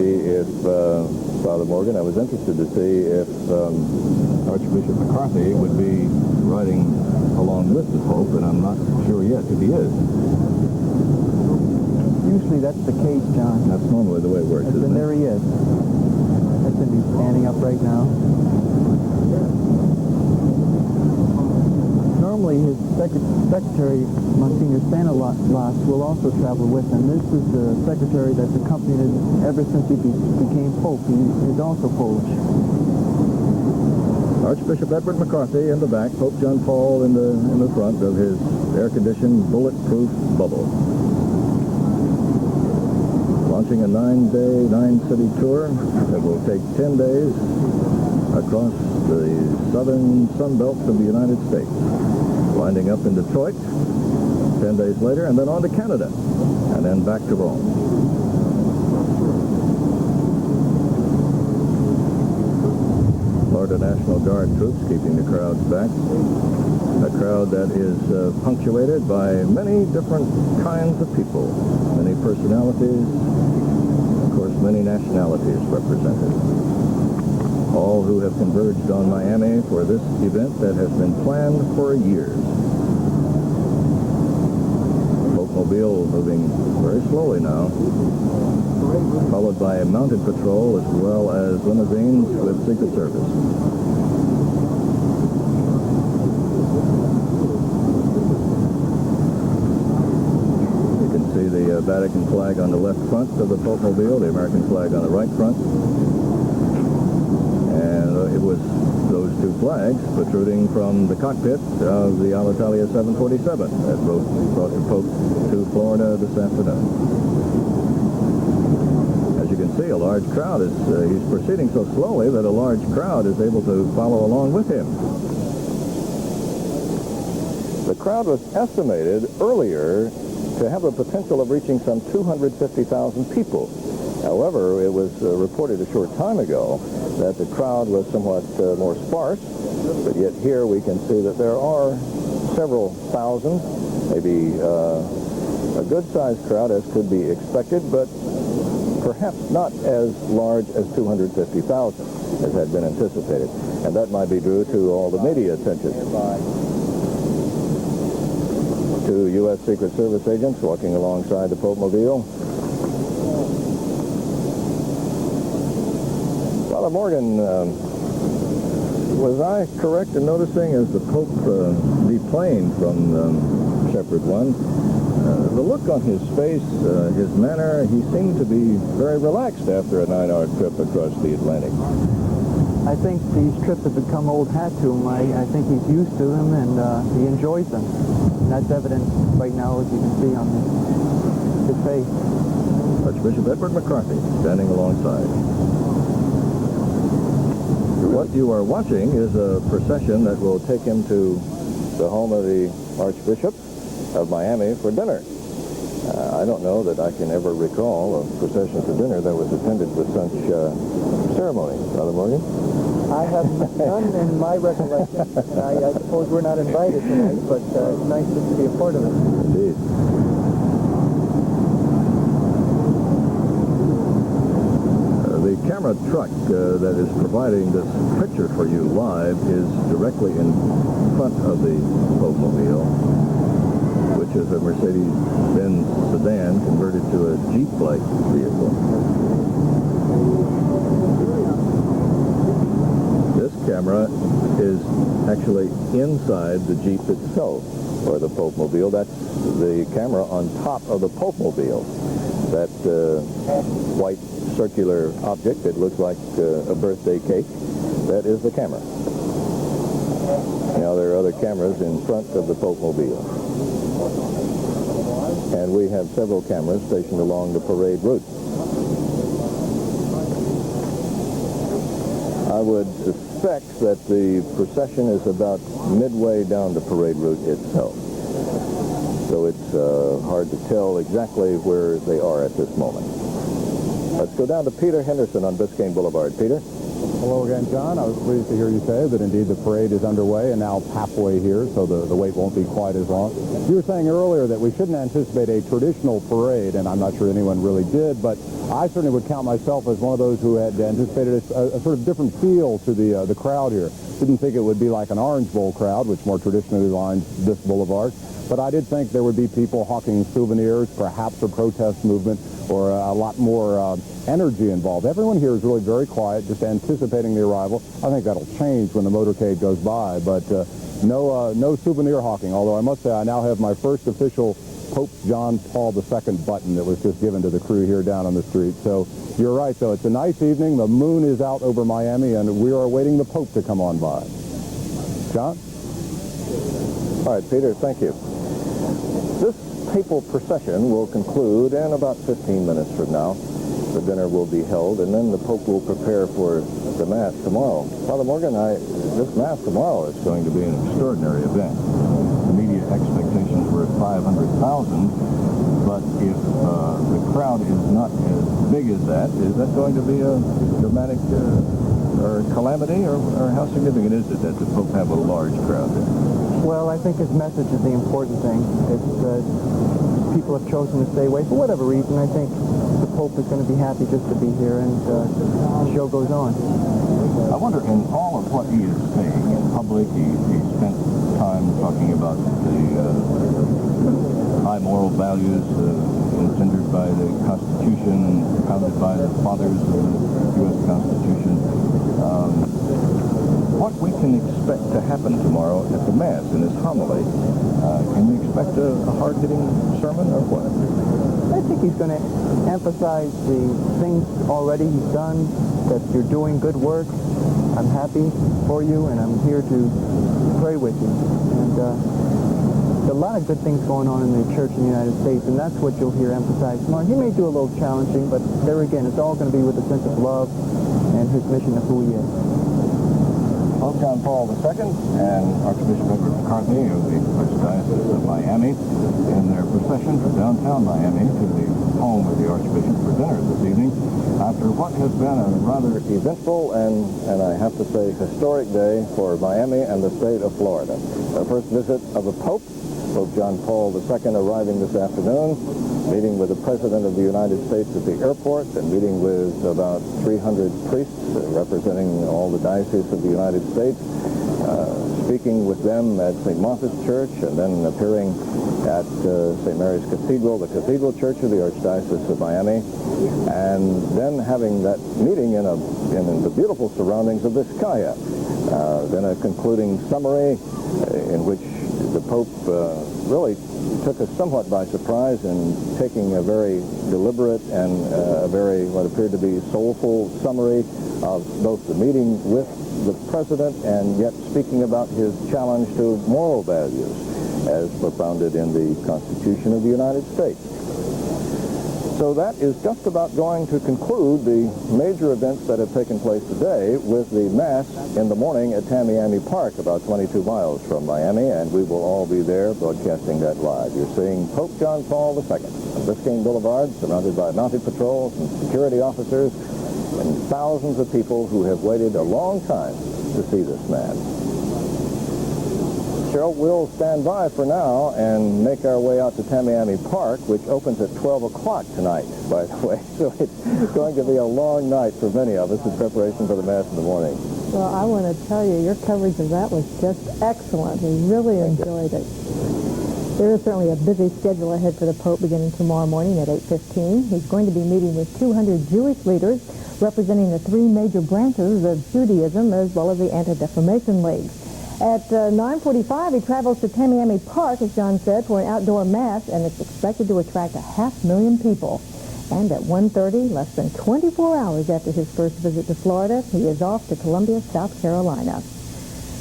If, Father Morgan, I was interested to see if Archbishop McCarthy would be riding along with the Pope, and I'm not sure yet if he is. Usually that's the case, John. That's normally the way it works, isn't it? There he is. That's him. He's standing up right now. Normally his secretary, Monsignor Stanilas, will also travel with him. This is the secretary that's accompanied him ever since he became Pope. He is also Polish. Archbishop Edward McCarthy in the back, Pope John Paul in the front of his air-conditioned, bulletproof bubble. Launching a 9-day, 9-city tour that will take 10 days across the southern sunbelt of the United States. Winding up in Detroit 10 days later, and then on to Canada, and then back to Rome. Florida National Guard troops keeping the crowds back. A crowd that is punctuated by many different kinds of people, many personalities, of course, many nationalities represented. All who have converged on Miami for this event that has been planned for years. Popemobile moving very slowly now, followed by a mounted patrol as well as limousines with Secret Service. You can see the Vatican flag on the left front of the Popemobile, the American flag on the right front. It was those two flags protruding from the cockpit of the Alitalia 747 that brought the Pope to Florida this afternoon. As you can see, a large crowd is, he's proceeding so slowly that a large crowd is able to follow along with him. The crowd was estimated earlier to have the potential of reaching some 250,000 people. However, it was reported a short time ago that the crowd was somewhat more sparse, but yet here we can see that there are several thousand, maybe a good-sized crowd as could be expected, but perhaps not as large as 250,000 as had been anticipated. And that might be due to all the media attention. Two U.S. Secret Service agents walking alongside the Popemobile. Father Morgan, was I correct in noticing as the Pope deplaned from Shepherd 1, the look on his face, his manner, he seemed to be very relaxed after a 9-hour trip across the Atlantic. I think these trips have become old hat to him. I think he's used to them, and he enjoys them. And that's evident right now, as you can see on his face. Archbishop Edward McCarthy standing alongside. What you are watching is a procession that will take him to the home of the Archbishop of Miami for dinner. I don't know that I can ever recall a procession for dinner that was attended with such ceremony. Father Morgan? I have none in my recollection. I suppose we're not invited tonight, but it's nice just to be a part of it. Indeed. The camera truck that is providing this picture for you live is directly in front of the Popemobile, which is a Mercedes-Benz sedan converted to a Jeep-like vehicle. This camera is actually inside the Jeep itself, or the Popemobile. That's the camera on top of the Popemobile. That white circular object that looks like a birthday cake, that is the camera. Now there are other cameras in front of the Popemobile. And we have several cameras stationed along the parade route. I would suspect that the procession is about midway down the parade route itself. So it's hard to tell exactly where they are at this moment. Let's go down to Peter Henderson on Biscayne Boulevard. Peter? Hello again, John. I was pleased to hear you say that indeed the parade is underway and now halfway here, so the wait won't be quite as long. You were saying earlier that we shouldn't anticipate a traditional parade, and I'm not sure anyone really did, but I certainly would count myself as one of those who had anticipated a sort of different feel to the crowd here. Didn't think it would be like an Orange Bowl crowd, which more traditionally lines this boulevard, but I did think there would be people hawking souvenirs, perhaps a protest movement, or a lot more energy involved. Everyone here is really very quiet, just anticipating the arrival. I think that'll change when the motorcade goes by, but no souvenir hawking, although I must say I now have my first official Pope John Paul II button that was just given to the crew here down on the street. So you're right, though. It's a nice evening. The moon is out over Miami, and we are awaiting the Pope to come on by. John? All right, Peter, thank you. This papal procession will conclude in about 15 minutes from now. The dinner will be held, and then the Pope will prepare for the Mass tomorrow. Father Morgan, this Mass tomorrow is going to be an extraordinary event. The media expectations were at 500,000, but if the crowd is not as big as that, is that going to be a dramatic or calamity, or how significant is it that the Pope have a large crowd there? Well, I think his message is the important thing. People have chosen to stay away for whatever reason. I think the Pope is going to be happy just to be here, and the show goes on. I wonder, in all of what he is saying in public, he spent time talking about the high moral values engendered by the Constitution, founded by the fathers of the U.S. Constitution. What we can expect to happen tomorrow at the Mass in his homily, can we expect a hard-hitting sermon or what? I think he's going to emphasize the things already he's done, that you're doing good work. I'm happy for you, and I'm here to pray with you. And there's a lot of good things going on in the Church in the United States, and that's what you'll hear emphasized tomorrow. He may do a little challenging, but there again, it's all going to be with a sense of love and his mission of who he is. Pope John Paul II and Archbishop Edward McCarthy of the Archdiocese of Miami in their procession from downtown Miami to the home of the Archbishop for dinner this evening after what has been a rather eventful and I have to say historic day for Miami and the state of Florida. The first visit of the Pope, Pope John Paul II, arriving this afternoon, meeting with the President of the United States at the airport and meeting with about 300 priests representing all the dioceses of the United States, speaking with them at St. Martha's Church and then appearing at St. Mary's Cathedral, the Cathedral Church of the Archdiocese of Miami, and then having that meeting in the beautiful surroundings of Vizcaya. Then a concluding summary in which the Pope really took us somewhat by surprise in taking a very deliberate and a very what appeared to be soulful summary of both the meeting with the President and yet speaking about his challenge to moral values as propounded in the Constitution of the United States. So that is just about going to conclude the major events that have taken place today with the Mass in the morning at Tamiami Park, about 22 miles from Miami, and we will all be there broadcasting that live. You're seeing Pope John Paul II on Biscayne Boulevard, surrounded by mounted patrols and security officers and thousands of people who have waited a long time to see this man. Cheryl, we'll stand by for now and make our way out to Tamiami Park, which opens at 12 o'clock tonight, by the way. So it's going to be a long night for many of us in preparation for the Mass in the morning. Well, I want to tell you, your coverage of that was just excellent. We really enjoyed it. There is certainly a busy schedule ahead for the Pope beginning tomorrow morning at 8:15. He's going to be meeting with 200 Jewish leaders representing the three major branches of Judaism as well as the Anti-Defamation League. At 9:45, he travels to Tamiami Park, as John said, for an outdoor Mass, and it's expected to attract 500,000 people. And at 1:30, less than 24 hours after his first visit to Florida, he is off to Columbia, South Carolina.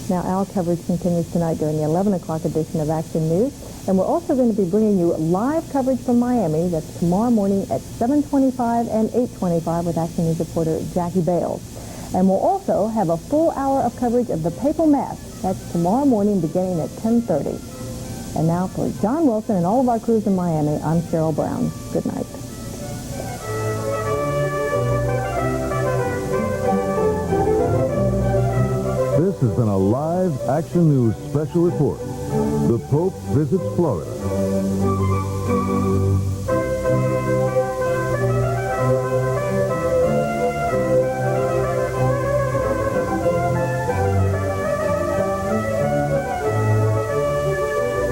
Now, our coverage continues tonight during the 11 o'clock edition of Action News, and we're also going to be bringing you live coverage from Miami. That's tomorrow morning at 7:25 and 8:25 with Action News reporter Jackie Bales. And we'll also have a full hour of coverage of the Papal Mass. That's tomorrow morning beginning at 10:30. And now for John Wilson and all of our crews in Miami, I'm Cheryl Brown. Good night. has been a live Action News special report. The Pope visits Florida.